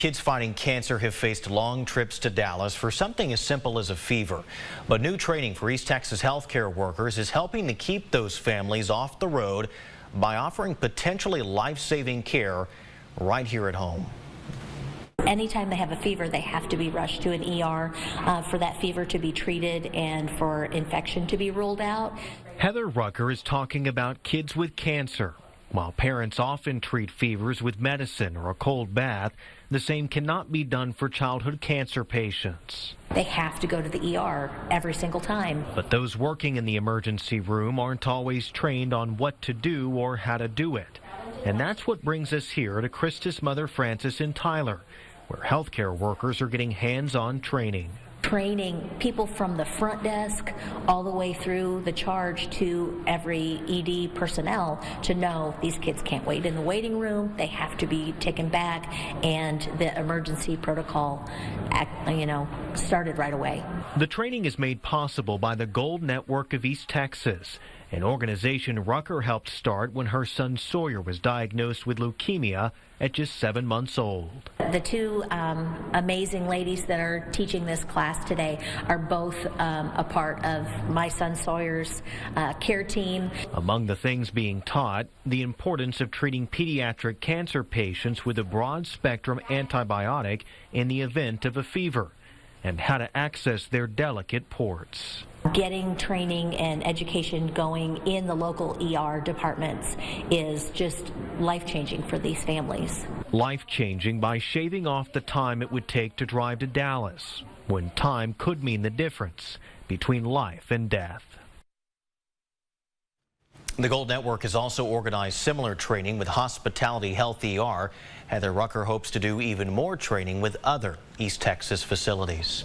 Kids fighting cancer have faced long trips to Dallas for something as simple as a fever. But new training for East Texas healthcare workers is helping to keep those families off the road by offering potentially life-saving care right here at home. Anytime they have a fever, they have to be rushed to an ER for that fever to be treated and for infection to be ruled out. Heather Rucker is talking about kids with cancer. While parents often treat fevers with medicine or a cold bath, the same cannot be done for childhood cancer patients. They have to go to the ER every single time. But those working in the emergency room aren't always trained on what to do or how to do it. And that's what brings us here to Christus Mother Francis in Tyler, where healthcare workers are getting hands-on training. Training people from the front desk all the way through the charge to every ED personnel to know these kids can't wait in the waiting room. They have to be taken back, and the emergency protocol started right away. The training is made possible by the Gold Network of East Texas, an organization Rucker helped start when her son Sawyer was diagnosed with leukemia at just 7 months old. The two amazing ladies that are teaching this class today are both a part of my son Sawyer's care team. Among the things being taught, the importance of treating pediatric cancer patients with a broad-spectrum antibiotic in the event of a fever, and how to access their delicate ports. Getting training and education going in the local ER departments is just life-changing for these families. Life-changing by shaving off the time it would take to drive to Dallas, when time could mean the difference between life and death. The Gold Network has also organized similar training with Hospitality Health ER. Heather Rucker hopes to do even more training with other East Texas facilities.